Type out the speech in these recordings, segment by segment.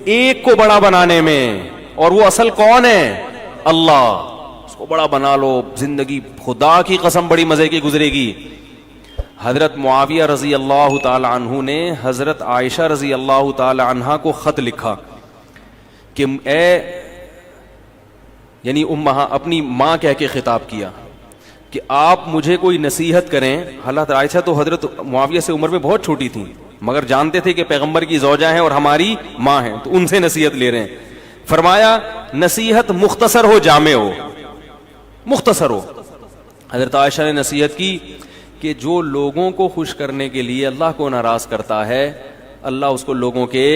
ایک کو بڑا بنانے میں، اور وہ اصل کون ہے؟ اللہ. اس کو بڑا بنا لو، زندگی خدا کی قسم بڑی مزے کی گزرے گی. حضرت معاویہ رضی اللہ تعالی عنہ نے حضرت عائشہ رضی اللہ تعالی عنہا کو خط لکھا کہ اے، یعنی اپنی ماں کہہ کے خطاب کیا کہ آپ مجھے کوئی نصیحت کریں. حضرت عائشہ تو حضرت معاویہ سے عمر میں بہت چھوٹی تھیں، مگر جانتے تھے کہ پیغمبر کی زوجہ ہیں اور ہماری ماں ہیں، تو ان سے نصیحت لے رہے ہیں. فرمایا نصیحت مختصر ہو، جامع ہو، مختصر ہو. حضرت عائشہ نے نصیحت کی کہ جو لوگوں کو خوش کرنے کے لیے اللہ کو ناراض کرتا ہے، اللہ اس کو لوگوں کے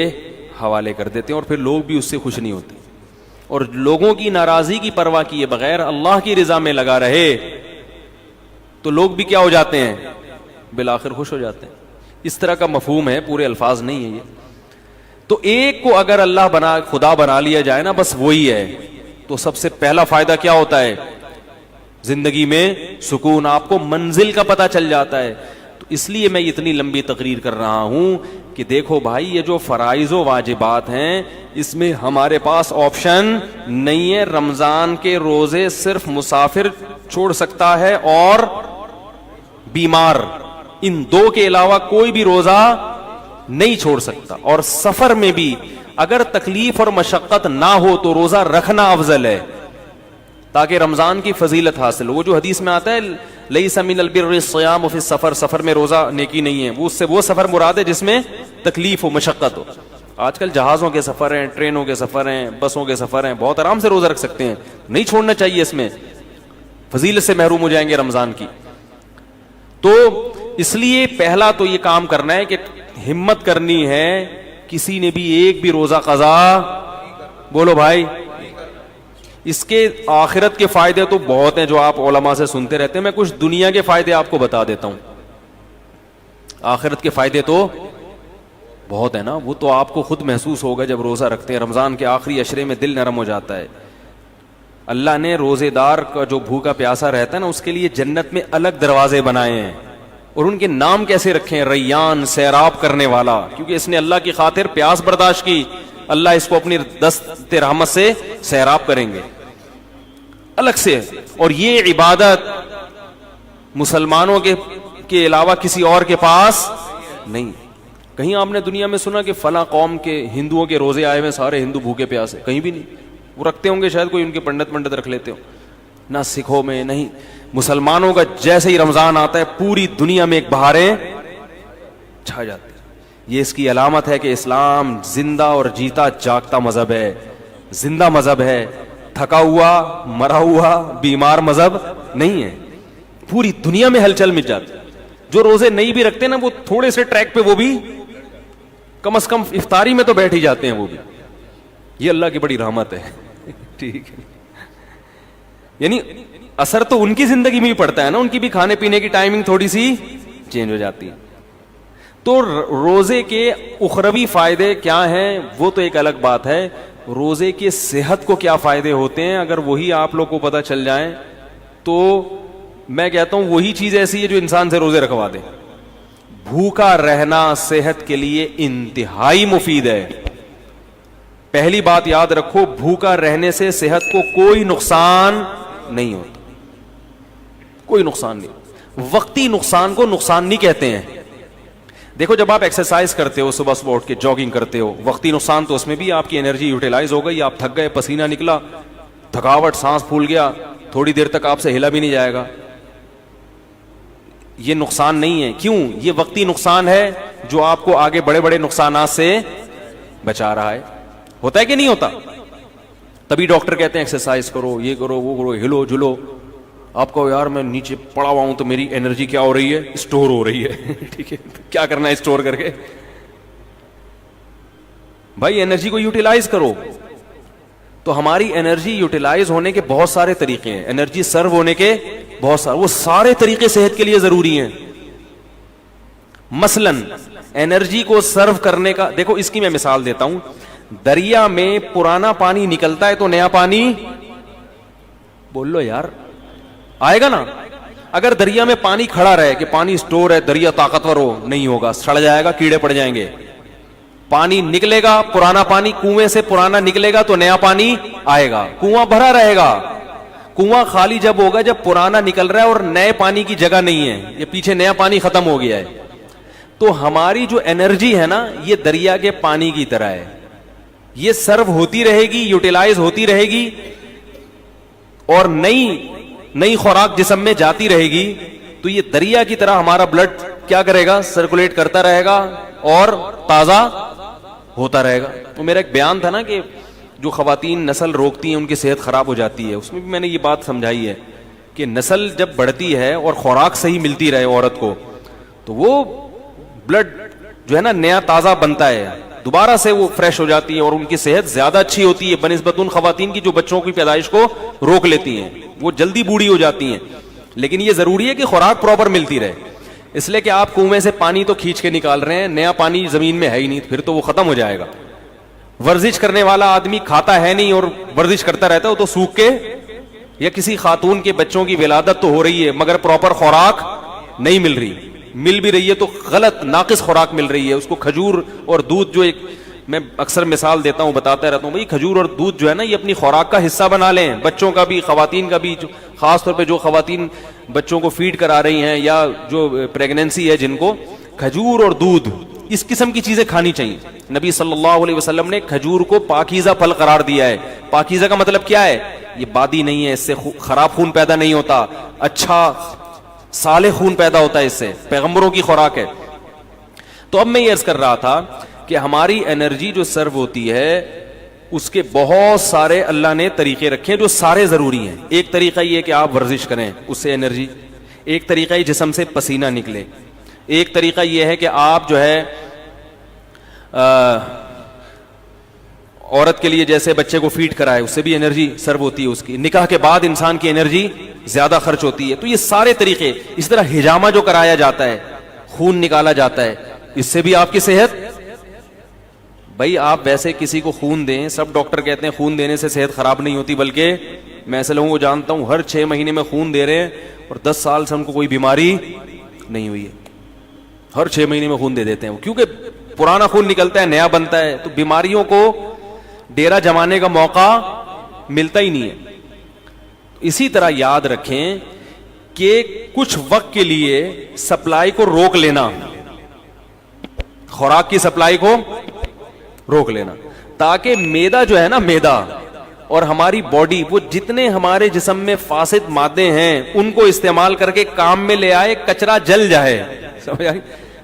حوالے کر دیتے ہیں، اور پھر لوگ بھی اس سے خوش نہیں ہوتے. اور لوگوں کی ناراضی کی پرواہ کیے بغیر اللہ کی رضا میں لگا رہے تو لوگ بھی کیا ہو جاتے ہیں؟ بالآخر خوش ہو جاتے ہیں. اس طرح کا مفہوم ہے، پورے الفاظ نہیں ہیں یہ. تو ایک کو اگر اللہ خدا بنا لیا جائے نا، بس وہی ہے، تو سب سے پہلا فائدہ کیا ہوتا ہے؟ زندگی میں سکون، آپ کو منزل کا پتہ چل جاتا ہے. تو اس لیے میں اتنی لمبی تقریر کر رہا ہوں کہ دیکھو بھائی، یہ جو فرائض و واجبات ہیں اس میں ہمارے پاس آپشن نہیں ہے. رمضان کے روزے صرف مسافر چھوڑ سکتا ہے اور بیمار، ان دو کے علاوہ کوئی بھی روزہ نہیں چھوڑ سکتا. اور سفر میں بھی اگر تکلیف اور مشقت نہ ہو تو روزہ رکھنا افضل ہے تاکہ رمضان کی فضیلت حاصل ہو. وہ جو حدیث میں آتا ہے لیس من البر الصیام فی السفر، سفر میں روزہ نیکی نہیں ہے، وہ اس سے وہ سفر مراد ہے جس میں تکلیف ہو، مشقت ہو. آج کل جہازوں کے سفر ہیں، ٹرینوں کے سفر ہیں، بسوں کے سفر ہیں، بہت آرام سے روزہ رکھ سکتے ہیں، نہیں چھوڑنا چاہیے، اس میں فضیلت سے محروم ہو جائیں گے رمضان کی. تو اس لیے پہلا تو یہ کام کرنا ہے کہ ہمت کرنی ہے، کسی نے بھی ایک بھی روزہ قضا، بولو بھائی. اس کے آخرت کے فائدے تو بہت ہیں جو آپ علماء سے سنتے رہتے ہیں، میں کچھ دنیا کے فائدے آپ کو بتا دیتا ہوں. آخرت کے فائدے تو بہت ہیں نا، وہ تو آپ کو خود محسوس ہوگا جب روزہ رکھتے ہیں. رمضان کے آخری عشرے میں دل نرم ہو جاتا ہے. اللہ نے روزے دار کا جو بھوکا پیاسا رہتا ہے نا، اس کے لیے جنت میں الگ دروازے بنائے ہیں، اور ان کے نام کیسے رکھے ہیں؟ ریان، سیراب کرنے والا، کیونکہ اس نے اللہ کی خاطر پیاس برداشت کی. اللہ اس کو اپنی دست رحمت سے سیراب کریں گے الگ سے. اور یہ عبادت مسلمانوں کے علاوہ کسی اور کے پاس نہیں. کہیں آپ نے دنیا میں سنا کہ فلاں قوم کے ہندوؤں کے روزے آئے ہوئے سارے ہندو بھوکے پیاسے؟ کہیں بھی نہیں. وہ رکھتے ہوں گے شاید، کوئی ان کے پنڈت رکھ لیتے ہو، نہ سکھوں میں نہیں. مسلمانوں کا جیسے ہی رمضان آتا ہے پوری دنیا میں ایک بہاریں چھا جاتی. یہ اس کی علامت ہے کہ اسلام زندہ اور جیتا جاگتا مذہب ہے، زندہ مذہب ہے، تھکا ہوا مرا ہوا بیمار مذہب نہیں ہے. پوری دنیا میں ہلچل مچ جاتی. جو روزے نہیں بھی رکھتے نا، وہ تھوڑے سے ٹریک پہ وہ بھی کم از کم افطاری میں تو بیٹھ ہی جاتے ہیں وہ بھی. یہ اللہ کی بڑی رحمت ہے. ٹھیک ہے، یعنی اثر تو ان کی زندگی میں بھی پڑتا ہے نا، ان کی بھی کھانے پینے کی ٹائمنگ تھوڑی سی چینج ہو جاتی ہے. تو روزے کے اخروی فائدے کیا ہیں وہ تو ایک الگ بات ہے. روزے کے صحت کو کیا فائدے ہوتے ہیں اگر وہی آپ لوگ کو پتہ چل جائیں تو میں کہتا ہوں وہی چیز ایسی ہے جو انسان سے روزے رکھوا دے. بھوکا رہنا صحت کے لیے انتہائی مفید ہے. پہلی بات یاد رکھو، بھوکا رہنے سے صحت کو کوئی نقصان نہیں ہوتا، کوئی نقصان نہیں. وقتی نقصان کو نقصان نہیں کہتے ہیں. دیکھو جب آپ ایکسرسائز کرتے ہو، صبح صبح اٹھ کے جاگنگ کرتے ہو، وقتی نقصان تو اس میں بھی آپ کی انرجی یوٹیلائز ہو گئی، آپ تھک گئے، پسینہ نکلا، تھکاوٹ، سانس پھول گیا، تھوڑی دیر تک آپ سے ہلا بھی نہیں جائے گا. یہ نقصان نہیں ہے. کیوں؟ یہ وقتی نقصان ہے جو آپ کو آگے بڑے بڑے نقصانات سے بچا رہا ہے. ہوتا ہے کہ نہیں ہوتا؟ تبھی ڈاکٹر کہتے ہیں ایکسرسائز کرو، یہ کرو، وہ کرو، ہلو جلو. آپ کو یار میں نیچے پڑا ہوا ہوں تو میری انرجی کیا ہو رہی ہے؟ اسٹور ہو رہی ہے. ٹھیک ہے، کیا کرنا ہے اسٹور کر کے؟ بھائی انرجی کو یوٹیلائز کرو. تو ہماری انرجی یوٹیلائز ہونے کے بہت سارے طریقے ہیں، انرجی سرو ہونے کے بہت سارے، وہ سارے طریقے صحت کے لیے ضروری ہیں. مثلا انرجی کو سرو کرنے کا دیکھو، اس کی میں مثال دیتا ہوں. دریا میں پرانا پانی نکلتا ہے تو نیا پانی، بول لو یار، آئے گا نا. اگر دریا میں پانی کھڑا رہے کہ پانی اسٹور ہے، دریا طاقتور ہو، نہیں ہوگا، سڑ جائے گا، کیڑے پڑ جائیں گے. پانی نکلے گا پرانا پانی کنویں سے پرانا نکلے گا تو نیا پانی آئے گا, کنواں بھرا رہے گا. کنواں خالی جب ہوگا جب پرانا نکل رہا ہے اور نئے پانی کی جگہ نہیں ہے, یہ پیچھے نیا پانی ختم ہو گیا ہے. تو ہماری جو انرجی ہے نا یہ دریا کے پانی کی طرح ہے, یہ سرو ہوتی رہے گی, یوٹیلائز ہوتی رہے گی اور نئی خوراک جسم میں جاتی رہے گی. تو یہ دریا کی طرح ہمارا بلڈ کیا کرے گا, سرکولیٹ کرتا رہے گا اور تازہ ہوتا رہے گا. تو میرا ایک بیان تھا نا کہ جو خواتین نسل روکتی ہیں ان کی صحت خراب ہو جاتی ہے, اس میں بھی میں نے یہ بات سمجھائی ہے کہ نسل جب بڑھتی ہے اور خوراک صحیح ملتی رہے عورت کو تو وہ بلڈ جو ہے نا نیا تازہ بنتا ہے, دوبارہ سے وہ فریش ہو جاتی ہے اور ان کی صحت زیادہ اچھی ہوتی ہے بنسبت ان خواتین کی جو بچوں کی پیدائش کو روک لیتی ہیں, وہ جلدی بوڑھی ہو جاتی ہیں. لیکن یہ ضروری ہے کہ خوراک پراپر ملتی رہے, اس لیے کہ آپ کنویں سے پانی تو کھینچ کے نکال رہے ہیں, نیا پانی زمین میں ہے ہی نہیں, پھر تو وہ ختم ہو جائے گا. ورزش کرنے والا آدمی کھاتا ہے نہیں اور ورزش کرتا رہتا ہے, وہ تو سوکھ کے, یا کسی خاتون کے بچوں کی ولادت تو ہو رہی ہے مگر پراپر خوراک نہیں مل رہی, مل بھی رہی ہے تو غلط ناقص خوراک مل رہی ہے. اس کو کھجور اور دودھ, جو ایک میں اکثر مثال دیتا ہوں بتاتا رہتا ہوں, بھائی کھجور اور دودھ جو ہے نا یہ اپنی خوراک کا حصہ بنا لیں, بچوں کا بھی خواتین کا بھی, خاص طور پہ جو خواتین بچوں کو فیڈ کرا رہی ہیں یا جو پریگنینسی ہے جن کو, کھجور اور دودھ اس قسم کی چیزیں کھانی چاہیے. نبی صلی اللہ علیہ وسلم نے کھجور کو پاکیزہ پھل قرار دیا ہے. پاکیزہ کا مطلب کیا ہے, یہ بادی نہیں ہے, اس سے خراب خون پیدا نہیں ہوتا, اچھا صالح خون پیدا ہوتا ہے, اس سے پیغمبروں کی خوراک ہے. تو اب میں یہ عرض کر رہا تھا کہ ہماری انرجی جو سرو ہوتی ہے اس کے بہت سارے اللہ نے طریقے رکھے ہیں جو سارے ضروری ہیں. ایک طریقہ یہ کہ آپ ورزش کریں, اس سے انرجی. ایک طریقہ یہ جسم سے پسینہ نکلے. ایک طریقہ یہ ہے کہ آپ جو ہے عورت کے لیے جیسے بچے کو فیڈ کرائے, اس سے بھی انرجی سرو ہوتی ہے اس کی. نکاح کے بعد انسان کی انرجی زیادہ خرچ ہوتی ہے. تو یہ سارے طریقے. اس طرح ہجامہ جو کرایا جاتا ہے, خون نکالا جاتا ہے, اس سے بھی آپ کی صحت. بھائی آپ ویسے کسی کو خون دیں, سب ڈاکٹر کہتے ہیں خون دینے سے صحت خراب نہیں ہوتی, بلکہ میں ایسے لوگوں کو جانتا ہوں ہر 6 مہینے میں خون دے رہے ہیں اور 10 سال سے ان کو کوئی بیماری نہیں ہوئی ہے, ہر 6 مہینے میں خون دے دیتے ہیں, کیونکہ پرانا خون نکلتا ہے نیا بنتا ہے, تو بیماریوں کو ڈیرا جمانے کا موقع ملتا ہی نہیں ہے. اسی طرح یاد رکھیں کہ کچھ وقت کے لیے سپلائی کو روک لینا, خوراک کی سپلائی کو روک لینا, تاکہ میدا جو ہے نا, میدا اور ہماری باڈی, وہ جتنے ہمارے جسم میں فاسد مادے ہیں ان کو استعمال کر کے کام میں لے آئے, کچرا جل جائے, سمجھ آئی,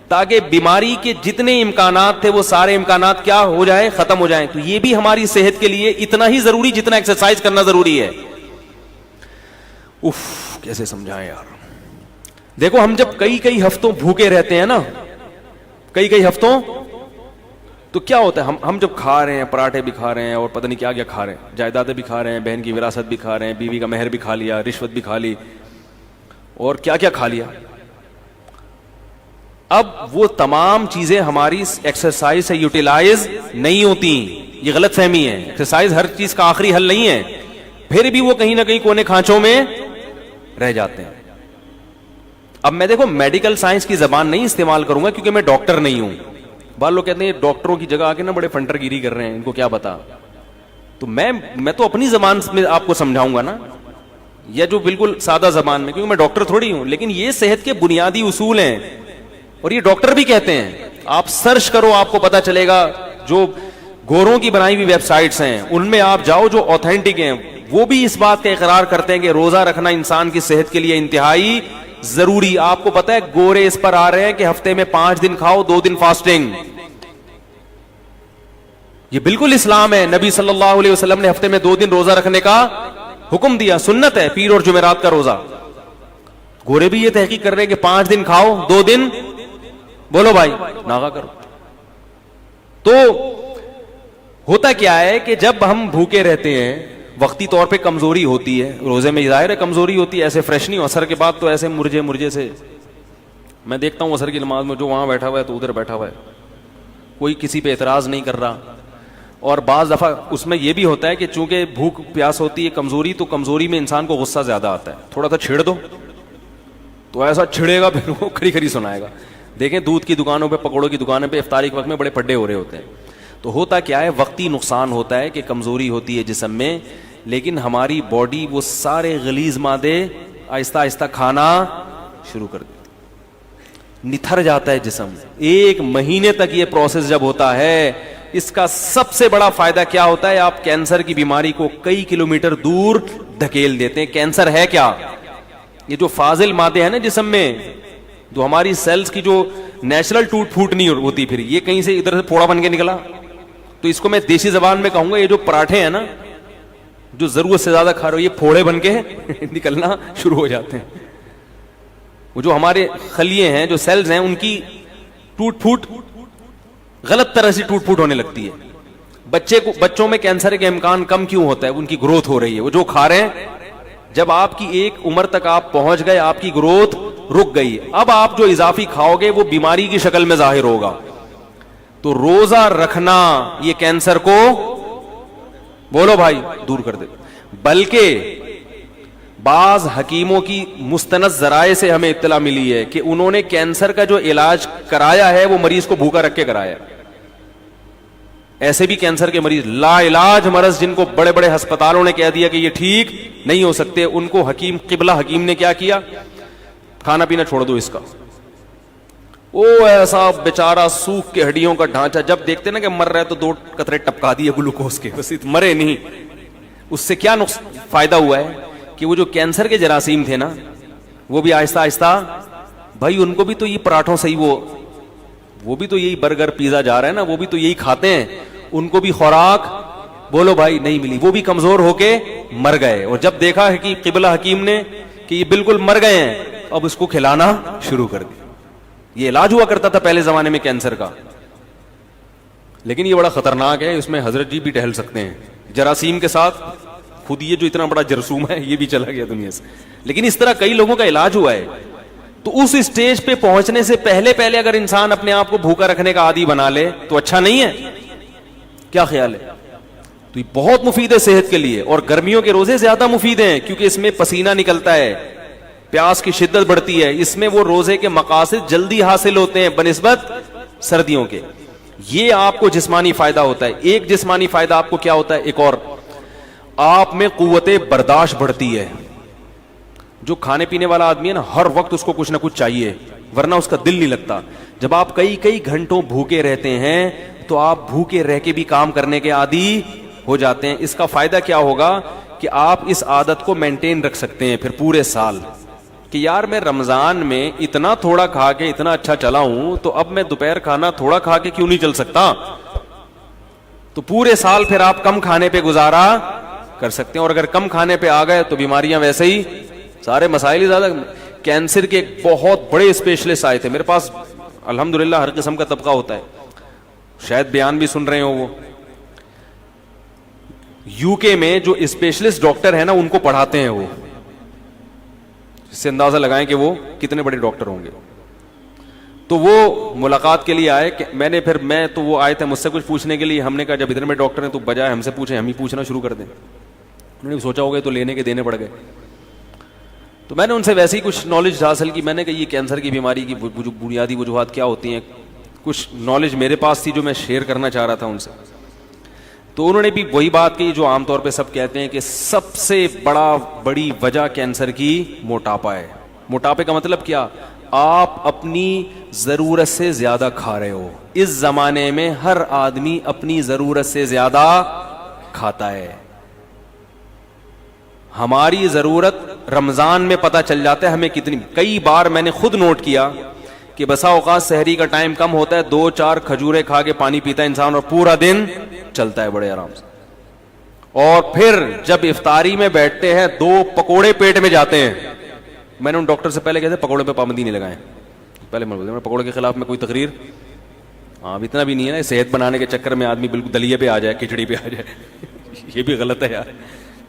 تاکہ بیماری کے جتنے امکانات تھے وہ سارے امکانات کیا ہو جائیں, ختم ہو جائیں. تو یہ بھی ہماری صحت کے لیے اتنا ہی ضروری جتنا ایکسرسائز کرنا ضروری ہے. کیسے سمجھائیں یار. دیکھو ہم جب کئی ہفتوں بھوکے رہتے ہیں نا, کئی ہفتوں, تو کیا ہوتا ہے, ہم جب کھا رہے ہیں, پراٹھے بھی کھا رہے ہیں اور پتہ نہیں کیا کیا کھا رہے ہیں, جائیدادیں بھی کھا رہے ہیں, بہن کی وراثت بھی کھا رہے ہیں, بیوی کا مہر بھی کھا لیا, رشوت بھی کھا لی, اور کیا کیا کھا لیا. اب وہ تمام چیزیں ہماری ایکسرسائز سے یوٹیلائز نہیں ہوتی. یہ غلط فہمی ہے, ایکسرسائز ہر چیز کا آخری حل نہیں ہے, پھر بھی وہ کہیں نہ کہیں کونے کھانچوں میں رہ جاتے ہیں. اب میں دیکھو میڈیکل سائنس کی زبان نہیں استعمال کروں گا کیونکہ میں ڈاکٹر نہیں ہوں. بعض لوگ کہتے ہیں ڈاکٹروں کی جگہ آ کے نا بڑے فنٹر گیری کر رہے ہیں, ان کو کیا پتا. تو میں تو اپنی زبان میں آپ کو سمجھاؤں گا نا, یا جو بالکل سادہ زبان میں, کیونکہ میں ڈاکٹر تھوڑی ہوں. لیکن یہ صحت کے بنیادی اصول ہیں اور یہ ڈاکٹر بھی کہتے ہیں. آپ سرچ کرو, آپ کو پتا چلے گا. جو گوروں کی بنائی ہوئی ویب سائٹس ہیں ان میں آپ جاؤ جو اوتھینٹک ہیں, وہ بھی اس بات کا اقرار کرتے ہیں کہ روزہ رکھنا انسان کی صحت کے لیے انتہائی ضروری. آپ کو پتا ہے گورے اس پر آ رہے ہیں کہ ہفتے میں 5 دن کھاؤ, 2 دن فاسٹنگ. یہ بالکل اسلام ہے. نبی صلی اللہ علیہ وسلم نے ہفتے میں 2 دن روزہ رکھنے کا حکم دیا, سنت ہے, پیر اور جمعرات کا روزہ. گورے بھی یہ تحقیق کر رہے ہیں کہ 5 دن کھاؤ, 2 دن بولو بھائی ناغا کرو. تو ہوتا کیا ہے کہ جب ہم بھوکے رہتے ہیں, وقتی طور پہ کمزوری ہوتی ہے, روزے میں ظاہر ہے کمزوری ہوتی ہے, ایسے فریش نہیں ہو. اثر کے بعد تو ایسے مرجے سے میں دیکھتا ہوں اثر کی نماز میں جو وہاں بیٹھا ہوا ہے تو ادھر بیٹھا ہوا ہے, کوئی کسی پہ اعتراض نہیں کر رہا. اور بعض دفعہ اس میں یہ بھی ہوتا ہے کہ چونکہ بھوک پیاس ہوتی ہے, کمزوری, تو کمزوری میں انسان کو غصہ زیادہ آتا ہے. تھوڑا سا چھیڑ دو تو ایسا چھڑے گا, پھر وہ کھری کھری سنائے گا. دیکھیں دودھ کی دکانوں پہ, پکوڑوں کی دکانوں پہ افطاری کے وقت میں بڑے پڈے ہو رہے ہوتے ہیں. تو ہوتا کیا ہے, وقتی نقصان ہوتا ہے کہ کمزوری ہوتی ہے جسم میں, لیکن ہماری باڈی وہ سارے غلیظ مادے آہستہ آہستہ کھانا شروع کر دیتی, نتھر جاتا ہے جسم. 1 مہینے تک یہ پروسیس جب ہوتا ہے, اس کا سب سے بڑا فائدہ کیا ہوتا ہے, آپ کینسر کی بیماری کو کئی کلومیٹر دور دھکیل دیتے ہیں. کینسر ہے کیا, یہ جو فاضل مادے ہیں نا جسم میں, جو ہماری سیلز کی جو نیچرل ٹوٹ پھوٹ نہیں ہوتی, پھر یہ کہیں سے ادھر سے پھوڑا بن کے نکلا. تو اس کو میں دیسی زبان میں کہوں گا, یہ جو پراٹھے ہیں نا جو ضرورت سے زیادہ کھا رہے ہو, یہ پھوڑے بن کے نکلنا شروع ہو جاتے ہیں. وہ جو ہمارے خلیے ہیں, جو سیلز ہیں, ان کی ٹوٹ پھوٹ غلط طرح سے ٹوٹ پھوٹ ہونے لگتی ہے. بچوں میں کینسر کے امکان کم کیوں ہوتا ہے, ان کی گروتھ ہو رہی ہے, وہ جو کھا رہے ہیں. جب آپ کی ایک عمر تک آپ پہنچ گئے, آپ کی گروتھ رک گئی, اب آپ جو اضافی کھاؤ گے وہ بیماری کی شکل میں ظاہر ہوگا. تو روزہ رکھنا یہ کینسر کو, بولو بھائی, دور کر دے. بلکہ بعض حکیموں کی مستند ذرائع سے ہمیں اطلاع ملی ہے کہ انہوں نے کینسر کا جو علاج کرایا ہے وہ مریض کو بھوکا رکھ کے کرایا. ایسے بھی کینسر کے مریض لا علاج مرض, جن کو بڑے بڑے ہسپتالوں نے کہہ دیا کہ یہ ٹھیک نہیں ہو سکتے, ان کو قبلہ حکیم نے کیا کیا, کھانا پینا چھوڑ دو اس کا. او ایسا بیچارہ سوکھ کے ہڈیوں کا ڈھانچہ, جب دیکھتے نا کہ مر رہا ہے تو 2 قطرے ٹپکا دیے گلوکوز کے, بس مرے نہیں. اس سے کیا فائدہ ہوا ہے کہ وہ جو کینسر کے جراثیم تھے نا, وہ بھی آہستہ آہستہ, بھائی ان کو بھی تو یہ پراٹھوں سے ہی وہ بھی تو یہی برگر پیزا جا رہا ہے نا, وہ بھی تو یہی کھاتے ہیں, ان کو بھی خوراک, بولو بھائی, نہیں ملی, وہ بھی کمزور ہو کے مر گئے. اور جب دیکھا ہے کہ قبلہ حکیم نے کہ یہ بالکل مر گئے ہیں, اب اس کو کھلانا شروع کر دیا. یہ علاج ہوا کرتا تھا پہلے زمانے میں کینسر کا, لیکن یہ بڑا خطرناک ہے, اس میں حضرت جی بھی ٹہل سکتے ہیں جراثیم کے ساتھ. خود یہ جو اتنا بڑا جرثوم ہے یہ بھی چلا گیا دنیا سے, لیکن اس طرح کئی لوگوں کا علاج ہوا ہے. تو اس اسٹیج پہ پہنچنے سے پہلے اگر انسان اپنے آپ کو بھوکا رکھنے کا عادی بنا لے تو اچھا نہیں ہے, کیا خیال ہے؟ تو یہ بہت مفید ہے صحت کے لیے. اور گرمیوں کے روزے زیادہ مفید ہیں کیونکہ اس میں پسینہ نکلتا ہے, پیاس کی شدت بڑھتی ہے, اس میں وہ روزے کے مقاصد جلدی حاصل ہوتے ہیں بنسبت سردیوں کے. یہ آپ کو جسمانی فائدہ ہوتا ہے. ایک جسمانی فائدہ آپ کو کیا ہوتا ہے, ایک اور, آپ میں قوت برداشت بڑھتی ہے. جو کھانے پینے والا آدمی ہے نا, ہر وقت اس کو کچھ نہ کچھ چاہیے, ورنہ اس کا دل نہیں لگتا. جب آپ کئی گھنٹوں بھوکے رہتے ہیں تو آپ بھوکے رہ کے بھی کام کرنے کے عادی ہو جاتے ہیں. اس کا فائدہ کیا ہوگا کہ آپ اس عادت کو مینٹین رکھ سکتے ہیں پھر پورے سال, کہ یار میں رمضان میں اتنا تھوڑا کھا کے اتنا اچھا چلا ہوں, تو اب میں دوپہر کھانا تھوڑا کھا کے کیوں نہیں چل سکتا. تو پورے سال پھر آپ کم کھانے پہ گزارا کر سکتے ہیں. اور اگر کم کھانے پہ آ گئے تو بیماریاں ویسے ہی, سارے مسائل ہی زیادہ. کینسر کے بہت بڑے اسپیشلسٹ آئے تھے میرے پاس, الحمدللہ ہر قسم کا طبقہ ہوتا ہے, شاید بیان بھی سن رہے ہو. وہ یو کے میں جو اسپیشلسٹ ڈاکٹر ہیں نا, ان کو پڑھاتے ہیں وہ, اس سے اندازہ لگائیں کہ وہ کتنے بڑے ڈاکٹر ہوں گے. تو وہ ملاقات کے لیے آئے, کہ میں تو وہ آئے تھے مجھ سے کچھ پوچھنے کے لیے. ہم نے کہا جب ادھر میں ڈاکٹر ہیں تو بجائے ہم سے پوچھیں ہم ہی پوچھنا شروع کر دیں. انہوں نے سوچا ہوگا تو لینے کے دینے پڑ گئے. تو میں نے ان سے ویسے ہی کچھ نالج حاصل کی. میں نے کہا یہ کینسر کی بیماری کی بنیادی وجوہات کیا ہوتی ہیں, کچھ نالج میرے پاس تھی جو میں شیئر کرنا چاہ رہا تھا ان سے. تو انہوں نے بھی وہی بات کی جو عام طور پہ سب کہتے ہیں کہ سب سے بڑی وجہ کینسر کی موٹاپا ہے. موٹاپے کا مطلب کیا, آپ اپنی ضرورت سے زیادہ کھا رہے ہو. اس زمانے میں ہر آدمی اپنی ضرورت سے زیادہ کھاتا ہے. ہماری ضرورت رمضان میں پتہ چل جاتا ہے ہمیں کتنی. کئی بار میں نے خود نوٹ کیا کہ بسا اوقات سحری کا ٹائم کم ہوتا ہے, 2-4 کھجورے کھا کے پانی پیتا ہے انسان اور پورا دن چلتا ہے بڑے آرام سے. اور پھر جب افطاری میں بیٹھتے ہیں 2 پکوڑے پیٹ میں جاتے ہیں. میں نے ان ڈاکٹر سے پہلے کہتے پکوڑے پہ پابندی نہیں لگائیں, پہلے میں بولتا پکوڑے کے خلاف میں کوئی تقریر, ہاں اتنا بھی نہیں ہے نا صحت بنانے کے چکر میں آدمی بالکل دلیے پہ آ جائے, کھچڑی پہ آ جائے. یہ بھی غلط ہے یار,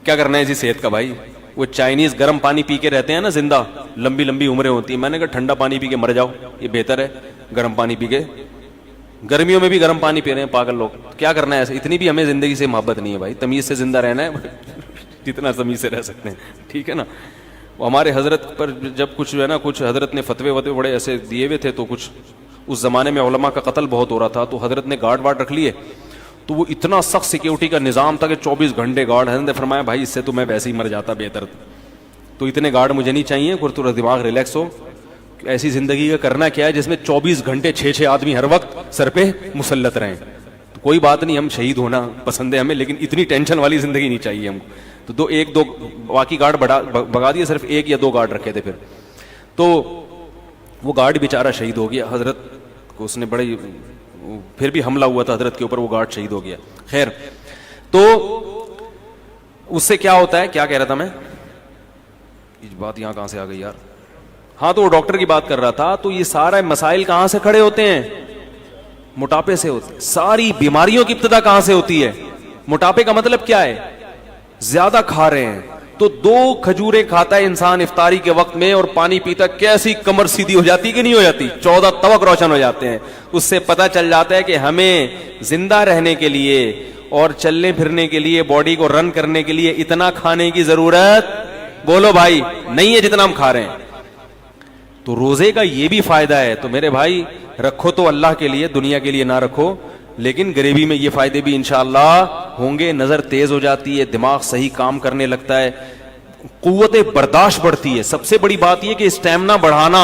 کیا کرنا ہے اسی صحت کا بھائی. وہ چائنیز گرم پانی پی کے رہتے ہیں نا زندہ, لمبی لمبی عمریں ہوتی ہیں. میں نے کہا ٹھنڈا پانی پی کے مر جاؤ, یہ بہتر ہے گرم پانی پی کے. گرمیوں میں بھی گرم پانی پی رہے ہیں پاگل لوگ, کیا کرنا ہے ایسے. اتنی بھی ہمیں زندگی سے محبت نہیں ہے بھائی, تمیز سے زندہ رہنا ہے جتنا تمیز سے رہ سکتے ہیں, ٹھیک ہے نا. وہ ہمارے حضرت پر جب کچھ ہے نا کچھ حضرت نے فتوے وتوے بڑے ایسے دیے ہوئے تھے, تو کچھ اس زمانے میں علماء کا قتل بہت ہو رہا تھا, تو حضرت نے گارڈ وارڈ رکھ لیے, تو وہ اتنا سخت سیکیورٹی کا نظام تھا کہ 24 گھنٹے گارڈ. حضرت نے فرمایا بھائی اس سے تو میں ویسے ہی مر جاتا بہتر, تو اتنے گارڈ مجھے نہیں چاہیے, تھوڑا دماغ ریلیکس ہو. ایسی زندگی کا کرنا کیا ہے جس میں 24 گھنٹے 6 آدمی ہر وقت سر پہ مسلط رہیں. تو کوئی بات نہیں, ہم شہید ہونا پسند ہے ہمیں, لیکن اتنی ٹینشن والی زندگی نہیں چاہیے ہم کو. تو ایک دو باقی گارڈ بھگا دیے, صرف 1 یا 2 گارڈ رکھے تھے. پھر تو وہ گارڈ بیچارہ شہید ہو گیا, حضرت کو اس نے بڑے, پھر بھی حملہ ہوا تھا حضرت کے اوپر, وہ گارڈ شہید ہو گیا. خیر, تو اس سے کیا ہوتا ہے, کیا کہہ رہا تھا میں, بات یہاں کہاں سے آ گئی یار. ہاں, تو وہ ڈاکٹر کی بات کر رہا تھا. تو یہ سارے مسائل کہاں سے کھڑے ہوتے ہیں, موٹاپے سے ہوتے ہیں. ساری بیماریوں کی ابتدا کہاں سے ہوتی ہے, موٹاپے کا مطلب کیا ہے, زیادہ کھا رہے ہیں. تو 2 کھجوریں کھاتا ہے انسان افطاری کے وقت میں اور پانی پیتا, کیسی کمر سیدھی ہو جاتی کہ نہیں ہو جاتی, 14 طبق روشن ہو جاتے ہیں. اس سے پتہ چل جاتا ہے کہ ہمیں زندہ رہنے کے لیے اور چلنے پھرنے کے لیے, باڈی کو رن کرنے کے لیے اتنا کھانے کی ضرورت, بولو بھائی, نہیں ہے جتنا ہم کھا رہے ہیں. تو روزے کا یہ بھی فائدہ ہے. تو میرے بھائی رکھو تو اللہ کے لیے, دنیا کے لیے نہ رکھو, لیکن غریبی میں یہ فائدے بھی انشاءاللہ ہوں گے. نظر تیز ہو جاتی ہے, دماغ صحیح کام کرنے لگتا ہے, قوت برداشت بڑھتی ہے. سب سے بڑی بات یہ کہ اسٹیمنا بڑھانا,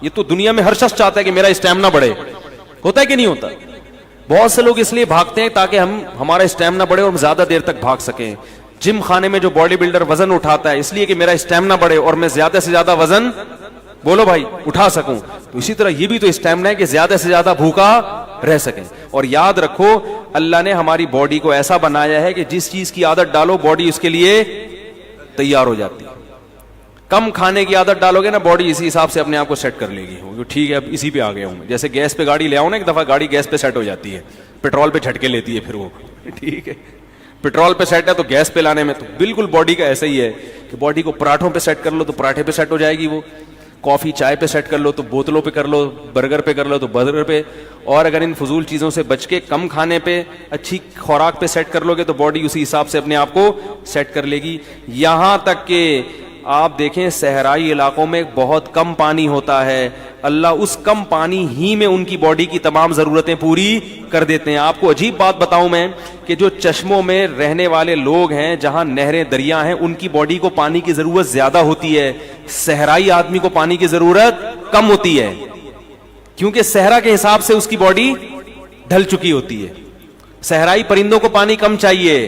یہ تو دنیا میں ہر شخص چاہتا ہے کہ میرا اسٹیمنا بڑھے, ہوتا ہے کہ نہیں ہوتا. بہت سے لوگ اس لیے بھاگتے ہیں تاکہ ہمارا اسٹیمنا بڑھے اور ہم زیادہ دیر تک بھاگ سکیں. جم خانے میں جو باڈی بلڈر وزن اٹھاتا ہے اس لیے کہ میرا اسٹیمنا بڑھے اور میں زیادہ سے زیادہ وزن, بولو بھائی, اٹھا سکوں. تو اسی طرح یہ بھی تو اسٹیمنا ہے کہ زیادہ سے زیادہ بھوکا رہ سکیں. اور یاد رکھو اللہ نے ہماری باڈی کو ایسا بنایا ہے کہ جس چیز کی عادت ڈالو باڈی اس کے لیے تیار ہو جاتی ہے. کم کھانے کی عادت ڈالو گے نا, باڈی اسی حساب سے اپنے آپ کو سیٹ کر لے گی. ٹھیک ہے اب اسی پہ آ گیا ہوں میں, جیسے گیس پہ گاڑی لے آؤ نا, ایک دفعہ گاڑی گیس پہ سیٹ ہو جاتی ہے, پیٹرول پہ جھٹکے لیتی ہے پھر وہ, ٹھیک ہے. پیٹرول پہ سیٹ ہے تو گیس پہ لانے میں, تو بالکل باڈی کا ایسا ہی ہے کہ باڈی کو پراٹھوں پہ سیٹ کر لو تو پراٹھے پہ سیٹ ہو جائے گی وہ, کافی چائے پہ سیٹ کر لو تو بوتلوں پہ کر لو, برگر پہ کر لو تو برگر پہ. اور اگر ان فضول چیزوں سے بچ کے کم کھانے پہ, اچھی خوراک پہ سیٹ کر لو گے تو باڈی اسی حساب سے اپنے آپ کو سیٹ کر لے گی. یہاں تک کہ آپ دیکھیں صحرائی علاقوں میں بہت کم پانی ہوتا ہے, اللہ اس کم پانی ہی میں ان کی باڈی کی تمام ضرورتیں پوری کر دیتے ہیں. آپ کو عجیب بات بتاؤں میں کہ جو چشموں میں رہنے والے لوگ ہیں, جہاں نہریں دریا ہیں, ان کی باڈی کو پانی کی ضرورت زیادہ ہوتی ہے, صحرائی آدمی کو پانی کی ضرورت کم ہوتی ہے, کیونکہ صحرا کے حساب سے اس کی باڈی ڈھل چکی ہوتی ہے. صحرائی پرندوں کو پانی کم چاہیے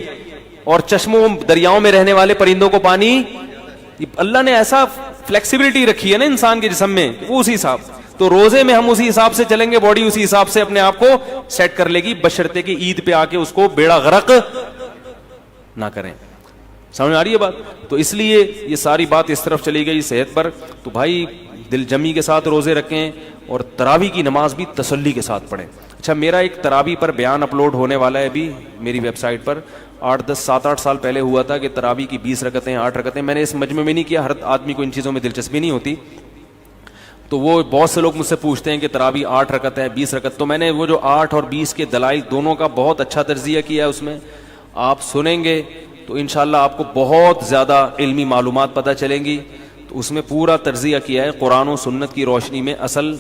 اور چشموں دریاؤں میں رہنے والے پرندوں کو پانی, اللہ نے ایسا فلیکسیبلٹی رکھی ہے نا انسان کے جسم میں, وہ اسی حساب. تو روزے میں ہم اسی حساب سے چلیں گے, باڈی اسی حساب سے اپنے آپ کو سیٹ کر لے گی, بشرطے کہ عید پہ آ کے اس کو بیڑا غرق نہ کریں. سمجھ آ رہی ہے بات؟ تو اس لیے یہ ساری بات اس طرف چلی گئی صحت پر. تو بھائی دل جمی کے ساتھ روزے رکھیں اور تراویح کی نماز بھی تسلی کے ساتھ پڑھیں. اچھا, میرا ایک تراویح پر بیان اپلوڈ ہونے والا ہے ابھی میری ویب سائٹ پر. 7-8 سال پہلے ہوا تھا کہ تراویح کی 20 رکعتیں 8 رکعتیں, میں نے اس مجمع میں نہیں کیا, ہر آدمی کو ان چیزوں میں دلچسپی نہیں ہوتی. تو وہ بہت سے لوگ مجھ سے پوچھتے ہیں کہ تراویح 8 رکعت ہے 20 رکعت, تو میں نے وہ جو 8 اور 20 کے دلائل دونوں کا بہت اچھا تجزیہ کیا ہے. اس میں آپ سنیں گے تو انشاءاللہ آپ کو بہت زیادہ علمی معلومات پتہ چلیں گی. تو اس میں پورا تجزیہ کیا ہے قرآن و سنت کی روشنی میں, اصل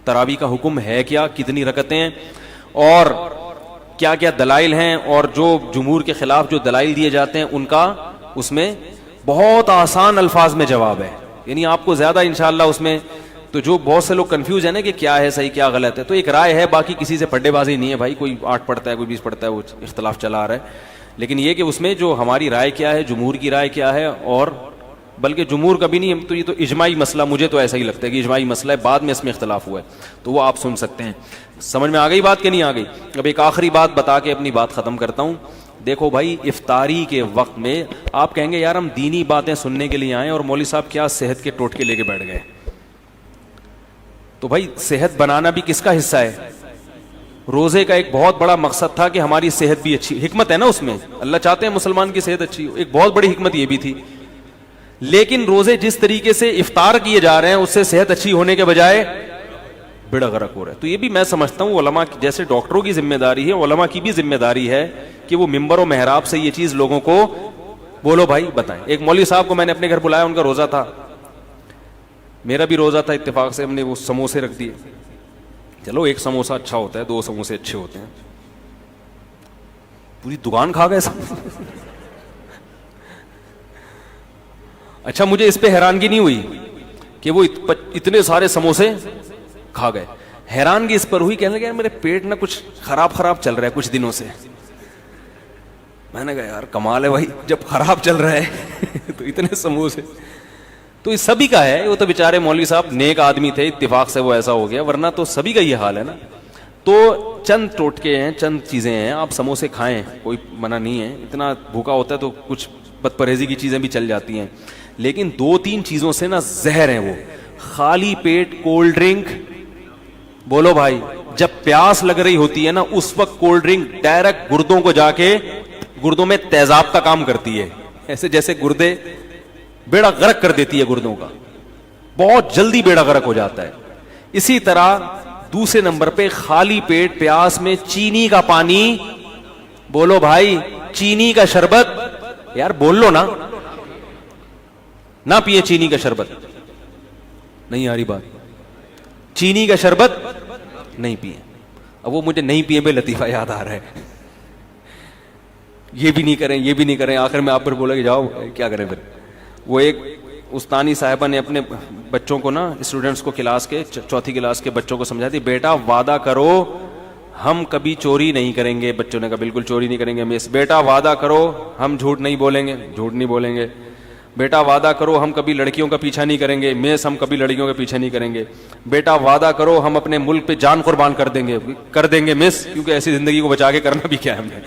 تراویح کا حکم ہے کیا, کتنی رکعتیں ہیں اور کیا کیا دلائل ہیں, اور جو جمہور کے خلاف جو دلائل دیے جاتے ہیں ان کا اس میں بہت آسان الفاظ میں جواب ہے. یعنی آپ کو زیادہ انشاءاللہ اس میں, تو جو بہت سے لوگ کنفیوز ہیں نا کہ کیا ہے صحیح کیا غلط ہے, تو ایک رائے ہے, باقی کسی سے پڈے بازی نہیں ہے بھائی. کوئی 8 پڑھتا ہے کوئی 20 پڑھتا ہے, وہ اختلاف چلا آ رہا ہے. لیکن یہ کہ اس میں جو ہماری رائے کیا ہے, جمہور کی رائے کیا ہے, اور بلکہ جمہور کبھی نہیں, تو یہ تو اجماعی مسئلہ, مجھے تو ایسا ہی لگتا ہے کہ اجماعی مسئلہ ہے, بعد میں اس میں اختلاف ہوا ہے, تو وہ آپ سن سکتے ہیں. سمجھ میں آ گئی بات کہ نہیں آ گئی؟ اب ایک آخری بات بتا کے اپنی بات ختم کرتا ہوں. دیکھو بھائی, افطاری کے وقت میں آپ کہیں گے یار ہم دینی باتیں سننے کے لیے آئے اور مولوی صاحب کیا صحت کے ٹوٹکے لے کے بیٹھ گئے. تو بھائی صحت بنانا بھی کس کا حصہ ہے؟ روزے کا ایک بہت بڑا مقصد تھا کہ ہماری صحت بھی اچھی, حکمت ہے نا اس میں, اللہ چاہتے ہیں مسلمان کی صحت اچھی ہو, ایک بہت بڑی حکمت یہ بھی تھی. لیکن روزے جس طریقے سے افطار کیے جا رہے ہیں اس سے صحت اچھی ہونے کے بجائے بیڑا غرق ہو رہا ہے. تو یہ بھی میں سمجھتا ہوں علماء جیسے ڈاکٹروں کی ذمہ داری ہے, علماء کی بھی ذمہ داری ہے کہ وہ ممبر و محراب سے یہ چیز لوگوں کو بولو بھائی بتائیں. ایک مولوی صاحب کو میں نے اپنے گھر بلایا, ان کا روزہ تھا, میرا بھی روزہ تھا, اتفاق سے ہم نے وہ سموسے رکھ دیے. چلو ایک سموسہ اچھا ہوتا ہے, 2 سموسے اچھے ہوتے ہیں, پوری دکان کھا گئے سب. اچھا مجھے اس پہ حیرانگی نہیں ہوئی کہ وہ اتنے سارے سموسے کھا گئے, حیرانگی اس پر ہوئی کہنے لگے میرے پیٹ نہ کچھ خراب چل رہا ہے کچھ دنوں سے. میں نے کہا یار کمال ہے بھائی, جب خراب چل رہا ہے تو اتنے سموسے. تو یہ سبھی کا ہے, وہ تو بیچارے مولوی صاحب نیک آدمی تھے, اتفاق سے وہ ایسا ہو گیا, ورنہ تو سبھی کا یہ حال ہے نا. تو چند ٹوٹکے ہیں, چند چیزیں ہیں, آپ سموسے کھائیں, کوئی منع نہیں ہے, اتنا بھوکا ہوتا ہے تو کچھ بد پرہیزی کی چیزیں بھی چل جاتی ہیں, لیکن 2-3 چیزوں سے نا زہر ہیں وہ. خالی پیٹ کولڈ ڈرنک, بولو بھائی, جب پیاس لگ رہی ہوتی ہے نا اس وقت کولڈ ڈرنک ڈائریکٹ گردوں کو جا کے گردوں میں تیزاب کا کام کرتی ہے, ایسے جیسے گردے بیڑا غرق کر دیتی ہے گردوں کا, بہت جلدی بیڑا غرق ہو جاتا ہے. اسی طرح دوسرے نمبر پہ خالی پیٹ پیاس میں چینی کا پانی, بولو بھائی چینی کا شربت, یار بول لو نا, نہ پیے چینی کا شربت, نہیں آ رہی بات, چینی کا شربت نہیں پیے. اب وہ مجھے نہیں پیے بے لطیفہ یاد آ رہا ہے, یہ بھی نہیں کریں یہ بھی نہیں کریں, آخر میں آپ پر بولا کہ جاؤ کیا کریں پھر. وہ ایک استانی صاحبہ نے اپنے بچوں کو نا, اسٹوڈنٹس کو, کلاس کے 4تھی کلاس کے بچوں کو سمجھاتی, بیٹا وعدہ کرو ہم کبھی چوری نہیں کریں گے. بچوں نے کہا بالکل چوری نہیں کریں گے مس. بیٹا وعدہ کرو ہم جھوٹ نہیں بولیں گے. جھوٹ نہیں بولیں گے. بیٹا وعدہ کرو ہم کبھی لڑکیوں کا پیچھا نہیں کریں گے. مس ہم کبھی لڑکیوں کا پیچھا نہیں کریں گے. بیٹا وعدہ کرو ہم اپنے ملک پہ جان قربان کر دیں گے مس, کیونکہ ایسی زندگی کو بچا کے کرنا بھی کیا ہے ہم نے,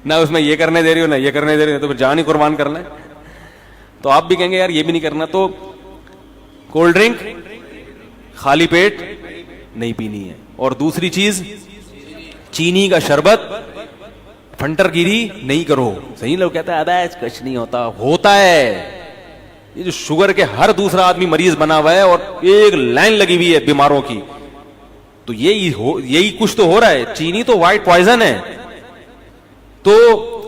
نہ اس میں یہ کرنے دے رہی ہو نہ یہ کرنے دے رہی ہو, تو پھر جان ہی قربان کرنا ہے. تو آپ بھی کہیں گے یار یہ بھی نہیں کرنا, تو کولڈ ڈرنک خالی پیٹ نہیں پینی ہے. اور دوسری چیز چینی کا شربت پھنٹر گیری نہیں کرو. صحیح لوگ کہتا ہے ابے کچھ نہیں ہوتا ہے. یہ جو شوگر کے ہر دوسرا آدمی مریض بنا ہوا ہے اور ایک لائن لگی ہوئی ہے بیماروں کی, تو یہی کچھ تو ہو رہا ہے. چینی تو وائٹ پوائزن ہے, تو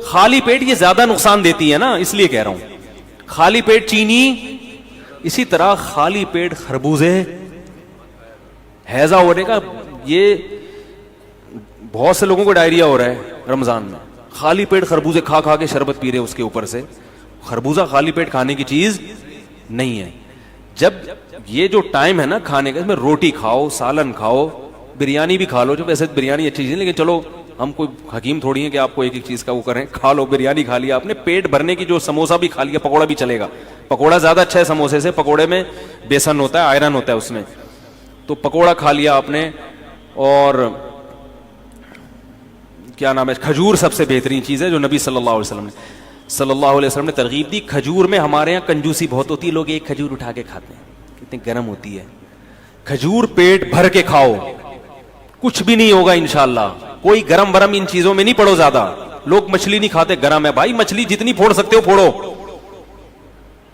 خالی پیٹ یہ زیادہ نقصان دیتی ہے نا, اس لیے کہہ رہا ہوں خالی پیٹ چینی. اسی طرح خالی پیٹ خربوزے, ہیضہ ہونے کا, یہ بہت سے لوگوں کو ڈائریا ہو رہا ہے رمضان میں, خالی پیٹ خربوزے کھا کھا کے شربت پی رہے اس کے اوپر سے. خربوزہ خالی پیٹ کھانے کی چیز نہیں ہے. جب یہ جو ٹائم ہے نا کھانے کا, اس میں روٹی کھاؤ, سالن کھاؤ, بریانی بھی کھا لو, جو ویسے بریانی اچھی چیز ہے لیکن چلو ہم کوئی حکیم تھوڑی ہیں کہ آپ کو ایک ایک چیز کا وہ کریں. کھا لو, بریانی کھا لیا آپ نے, پیٹ بھرنے کی, جو سموسہ بھی کھا لیا, پکوڑا بھی چلے گا. پکوڑا زیادہ اچھا ہے سموسے سے, پکوڑے میں بیسن ہوتا ہے, آئرن ہوتا ہے اس میں, تو پکوڑا کھا لیا آپ نے. اور کیا نام ہے, کھجور سب سے بہترین چیز ہے جو نبی صلی اللہ علیہ وسلم نے ترغیب دی. کھجور میں ہمارے یہاں کنجوسی بہت ہوتی ہے, لوگ ایک کھجور اٹھا کے کھاتے ہیں, کتنی گرم ہوتی ہے. کھجور پیٹ بھر کے کھاؤ, کچھ بھی نہیں ہوگا انشاءاللہ. کوئی گرم برم ان چیزوں میں نہیں پڑو زیادہ. لوگ مچھلی نہیں کھاتے, گرم ہے بھائی, مچھلی جتنی پھوڑ سکتے ہو پھوڑو,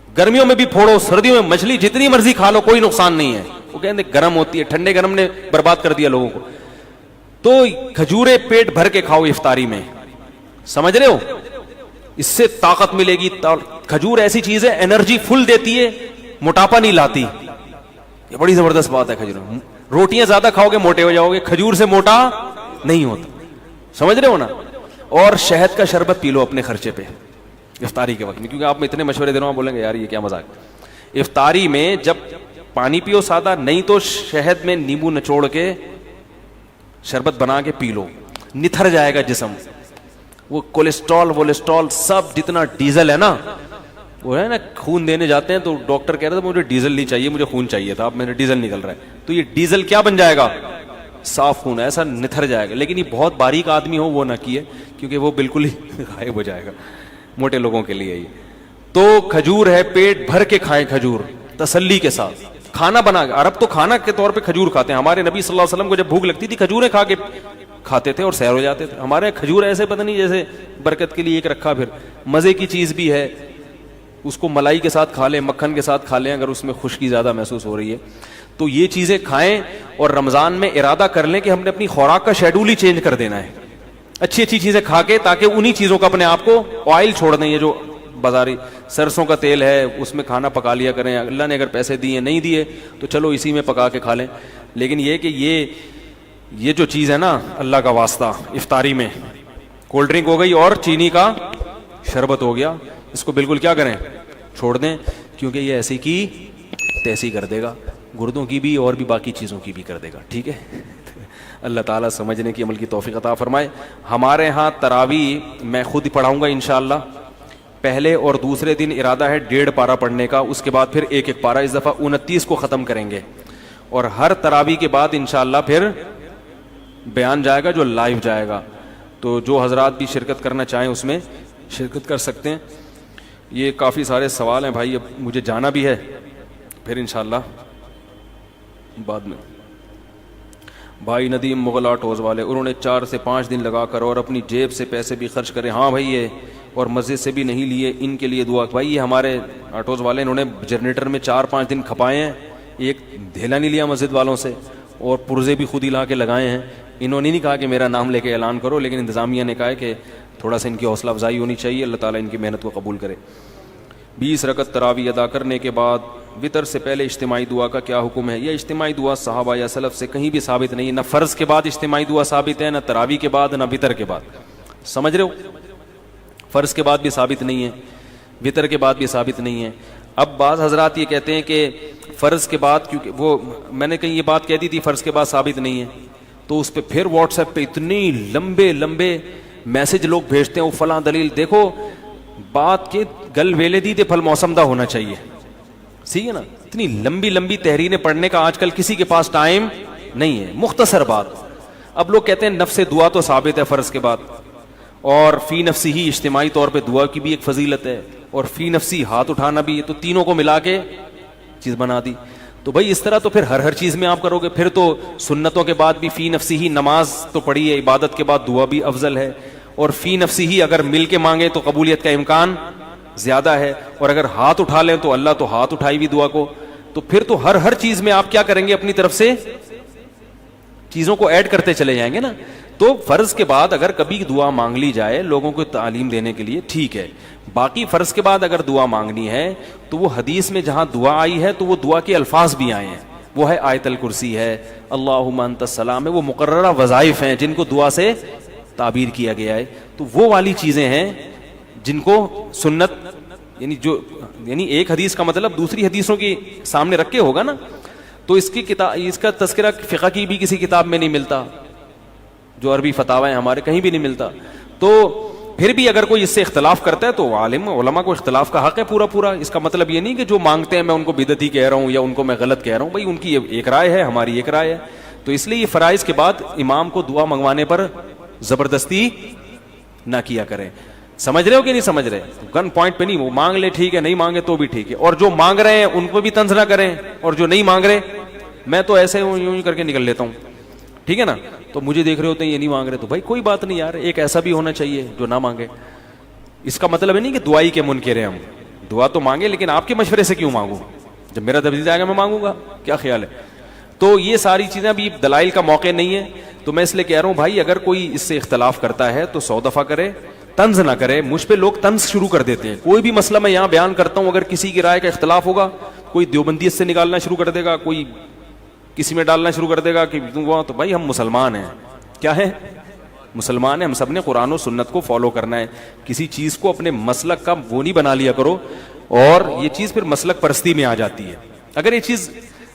گرمیوں میں بھی پھوڑو, سردیوں میں مچھلی جتنی مرضی کھا لو, کوئی نقصان نہیں ہے. وہ کہتے ہیں گرم ہوتی ہے, ٹھنڈے گرم نے برباد کر دیا لوگوں کو. تو کھجورے پیٹ بھر کے کھاؤ افطاری میں, سمجھ رہے ہو, اس سے طاقت ملے گی. کھجور ایسی چیز ہے انرجی فل دیتی ہے, موٹاپا نہیں لاتی. یہ بڑی زبردست بات ہے کھجور. روٹیاں زیادہ کھاؤ گے موٹے ہو جاؤ گے, کھجور سے موٹا نہیں ہوتا, سمجھ رہے ہو نا. اور شہد کا شربت پی لو اپنے خرچے پہ افطاری کے وقت میں, کیونکہ آپ میں اتنے مشورے دے رہا ہوں, بولیں گے یار یہ کیا مذاق. افطاری میں جب پانی پیو سادہ, نہیں تو شہد میں نیمبو نچوڑ کے شربت بنا کے پی لو, نتھر جائے گا جسم. وہ کولیسٹرول سب جتنا ڈیزل ہے نا, وہ ہے نا, خون دینے جاتے ہیں تو ڈاکٹر کہہ رہا تھا مجھے ڈیزل نہیں چاہیے, مجھے خون چاہیے تھا, اب میرا ڈیزل نکل رہا ہے. تو یہ ڈیزل کیا بن جائے گا, صاف خون, ایسا نتھر جائے گا. لیکن یہ بہت باریک آدمی ہو وہ نہ کیے, کیونکہ وہ بالکل ہی غائب ہو جائے گا, موٹے لوگوں کے لیے. یہ تو کھجور ہے, پیٹ بھر کے کھائیں کھجور تسلی کے ساتھ. کھانا بنا کے, عرب تو کھانا کے طور پہ کھجور کھاتے ہیں. ہمارے نبی صلی اللہ علیہ وسلم کو جب بھوک لگتی تھی کھجوریں کھا کے کھاتے تھے اور سیر ہو جاتے تھے. ہمارے کھجور ایسے پتہ نہیں جیسے برکت کے لیے ایک رکھا, پھر مزے کی چیز بھی ہے, اس کو ملائی کے ساتھ کھا لیں, مکھن کے ساتھ کھا لیں اگر اس میں خشکی زیادہ محسوس ہو رہی ہے. تو یہ چیزیں کھائیں, اور رمضان میں ارادہ کر لیں کہ ہم نے اپنی خوراک کا شیڈول ہی چینج کر دینا ہے. اچھی اچھی چیزیں کھا کے, تاکہ انہی چیزوں کا اپنے آپ کو آئل چھوڑ دیں. یہ جو بازاری سرسوں کا تیل ہے اس میں کھانا پکا لیا کریں. اللہ نے اگر پیسے دیے نہیں دیے تو چلو اسی میں پکا کے کھا لیں. لیکن یہ کہ یہ جو چیز ہے نا, اللہ کا واسطہ, افطاری میں کولڈ ڈرنک ہو گئی اور چینی کا شربت ہو گیا, اس کو بالکل کیا کریں, چھوڑ دیں, کیونکہ یہ ایسی کی تیسی کر دے گا, گردوں کی بھی اور بھی باقی چیزوں کی بھی کر دے گا. ٹھیک ہے, اللہ تعالیٰ سمجھنے کی عمل کی توفیق عطا فرمائے. ہمارے ہاں تراویح میں خود پڑھاؤں گا انشاءاللہ. پہلے اور دوسرے دن ارادہ ہے 1.5 پارہ پڑھنے کا, اس کے بعد پھر 1 پارہ, اس دفعہ 29 کو ختم کریں گے. اور ہر تراویح کے بعد انشاءاللہ پھر بیان جائے گا جو لائیو جائے گا. تو جو حضرات بھی شرکت کرنا چاہیں اس میں شرکت کر سکتے ہیں. یہ کافی سارے سوال ہیں بھائی, اب مجھے جانا بھی ہے, پھر انشاءاللہ بعد میں. بھائی ندیم مغل آٹوز والے, انہوں نے 4 سے 5 دن لگا کر اور اپنی جیب سے پیسے بھی خرچ کرے. ہاں بھائی, یہ اور مسجد سے بھی نہیں لیے, ان کے لیے دعا. بھائی یہ ہمارے آٹوز والے, انہوں نے جنریٹر میں 4-5 دن کھپائے ہیں, ایک دھیلا نہیں لیا مسجد والوں سے, اور پرزے بھی خود ہی لا کے لگائے ہیں. انہوں نے نہیں کہا کہ میرا نام لے کے اعلان کرو, لیکن انتظامیہ نے کہا ہے کہ تھوڑا سا ان کی حوصلہ افزائی ہونی چاہیے. اللہ تعالیٰ ان کی محنت کو قبول کرے. 20 رکعت تراویح ادا کرنے کے بعد وطر سے پہلے اجتماعی دعا کا کیا حکم ہے؟ یہ اجتماعی دعا صحابہ یا سلف سے کہیں بھی ثابت نہیں ہے. نہ فرض کے بعد اجتماعی دعا ثابت ہے, نہ تراویح کے بعد, نہ وطر کے بعد. سمجھ رہے ہو؟ فرض کے بعد بھی ثابت نہیں ہے, وطر کے بعد بھی ثابت نہیں ہے. اب بعض حضرات یہ کہتے ہیں کہ فرض کے بعد, کیونکہ وہ میں نے کہیں یہ بات کہہ دی تھی فرض کے بعد ثابت نہیں ہے, تو اس پہ پھر واٹس ایپ پہ اتنی لمبے لمبے میسج لوگ بھیجتے ہیں, وہ فلاں دلیل. دیکھو بات کے گل ویلے دی تے پھل موسم دا ہونا چاہیے, صحیح ہے نا. اتنی لمبی لمبی تحریریں پڑھنے کا آج کل کسی کے پاس ٹائم نہیں ہے. مختصر بات. اب لوگ کہتے ہیں نفس دعا تو ثابت ہے فرض کے بعد, اور فی نفسی ہی اجتماعی طور پہ دعا کی بھی ایک فضیلت ہے, اور فی نفسی ہاتھ اٹھانا بھی ہے, تو تینوں کو ملا کے چیز بنا دی. تو بھائی اس طرح تو پھر ہر چیز میں آپ کرو گے. پھر تو سنتوں کے بعد بھی فی نفسی ہی, نماز تو پڑھی ہے, عبادت کے بعد دعا بھی افضل ہے, اور فی نفسی ہی اگر مل کے مانگے تو قبولیت کا امکان زیادہ ہے, اور اگر ہاتھ اٹھا لیں تو اللہ تو ہاتھ اٹھائی بھی دعا کو. تو پھر تو ہر چیز میں آپ کیا کریں گے, اپنی طرف سے چیزوں کو ایڈ کرتے چلے جائیں گے نا. تو فرض کے بعد اگر کبھی دعا مانگ لی جائے لوگوں کو تعلیم دینے کے لیے ٹھیک ہے. باقی فرض کے بعد اگر دعا مانگنی ہے تو وہ حدیث میں جہاں دعا آئی ہے تو وہ دعا کے الفاظ بھی آئے ہیں, وہ ہے آیت الکرسی ہے, اللہم انت السلام ہے, وہ مقررہ وظائف ہیں جن کو دعا سے تعبیر کیا گیا ہے. تو وہ والی چیزیں ہیں جن کو سنت, یعنی ایک حدیث کا مطلب دوسری حدیثوں کی سامنے رکھ کے ہوگا نا. تو اس کا تذکرہ فقہ کی بھی کسی کتاب میں نہیں ملتا, جو عربی فتاوی ہیں ہمارے کہیں بھی نہیں ملتا. تو پھر بھی اگر کوئی اس سے اختلاف کرتا ہے تو عالم علماء کو اختلاف کا حق ہے پورا. اس کا مطلب یہ نہیں کہ جو مانگتے ہیں میں ان کو بدعتی کہہ رہا ہوں یا ان کو میں غلط کہہ رہا ہوں. بھائی ان کی ایک رائے ہے, ہماری ایک رائے ہے. تو اس لیے یہ فرائض کے بعد امام کو دعا منگوانے پر زبردستی نہ کیا کریں. سمجھ رہے ہو کہ نہیں سمجھ رہے؟ گن پوائنٹ پہ نہیں, وہ مانگ لے ٹھیک ہے, نہیں مانگے تو بھی ٹھیک ہے. اور جو مانگ رہے ہیں ان کو بھی طنز نہ کریں, اور جو نہیں مانگ رہے میں تو ایسے یوں کر کے نکل لیتا ہوں, ٹھیک ہے نا. تو مجھے دیکھ رہے ہوتے ہیں یہ نہیں مانگ رہے, تو بھائی کوئی بات نہیں یار, ایک ایسا بھی ہونا چاہیے جو نہ مانگے. اس کا مطلب ہے نہیں کہ دعائی کے منکر ہیں ہم, دعا تو مانگے لیکن آپ کے مشورے سے کیوں مانگوں, جب میرا دبیج آئے گا میں مانگوں گا, کیا خیال ہے؟ تو یہ ساری چیزیں ابھی دلائل کا موقع نہیں ہے. تو میں اس لیے کہہ رہا ہوں بھائی اگر کوئی اس سے اختلاف کرتا ہے تو 100 دفعہ کرے, طنز نہ کرے. مجھ پہ لوگ طنز شروع کر دیتے ہیں, کوئی بھی مسئلہ میں یہاں بیان کرتا ہوں اگر کسی کی رائے کا اختلاف ہوگا, کوئی دیوبندیت سے نکالنا شروع کر دے گا, کوئی کسی میں ڈالنا شروع کر دے گا کہ تو بھائی ہم مسلمان ہیں. کیا ہے؟ مسلمان ہیں. ہم سب نے قرآن و سنت کو فالو کرنا ہے. کسی چیز کو اپنے مسلک کا وہ نہیں بنا لیا کرو, اور یہ چیز پھر مسلک پرستی میں آ جاتی ہے. اگر یہ چیز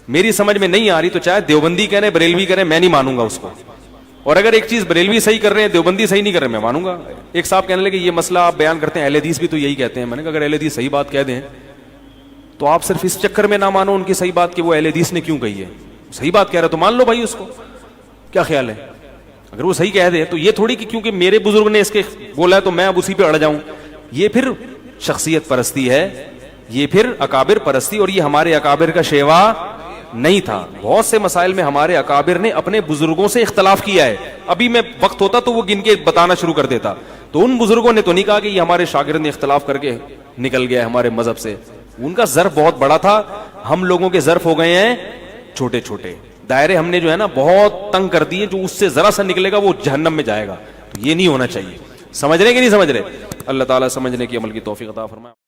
میری سمجھ میں نہیں آ رہی تو چاہے دیوبندی کریں بریلوی کریں, میں نہیں مانوں گا اس کو. اور اگر ایک چیز بریلوی صحیح کر رہے ہیں دیوبندی صحیح نہیں کر رہے, میں مانوں گا. ایک صاحب کہنے لگے یہ مسئلہ آپ بیان کرتے ہیں, اہل حدیث بھی تو یہی کہتے ہیں. میں نے کہا اگر اہل حدیث صحیح بات کہہ دیں تو آپ صرف اس چکر میں نہ مانو ان کی صحیح بات کہ وہ اہل حدیث نے کیوں کہی ہے. صحیح بات کہہ رہے تو مان لو بھائی اس کو, کیا خیال ہے؟ اگر وہ صحیح کہہ دے تو یہ تھوڑی کہ کیونکہ میرے بزرگ نے اس کے بولا ہے تو میں اب اسی پہ اڑ جاؤں. یہ پھر شخصیت پرستی ہے, یہ پھر اکابر پرستی, اور یہ ہمارے اکابر کا شیوا نہیں تھا. بہت سے مسائل میں ہمارے اکابر نے اپنے بزرگوں سے اختلاف کیا ہے. ابھی میں وقت ہوتا تو وہ گن کے بتانا شروع کر دیتا. تو ان بزرگوں نے تو نہیں کہا کہ یہ ہمارے شاگرد نے اختلاف کر کے نکل گیا ہے ہمارے مذہب سے. ان کا ظرف بہت بڑا تھا, ہم لوگوں کے ظرف ہو گئے ہیں چھوٹے چھوٹے. دائرے ہم نے جو ہے نا بہت تنگ کر دیے, جو اس سے ذرا سا نکلے گا وہ جہنم میں جائے گا. تو یہ نہیں ہونا چاہیے. سمجھ رہے کہ نہیں سمجھ رہے؟ اللہ تعالیٰ سمجھنے کی عمل کی توفیق عطا فرمائے.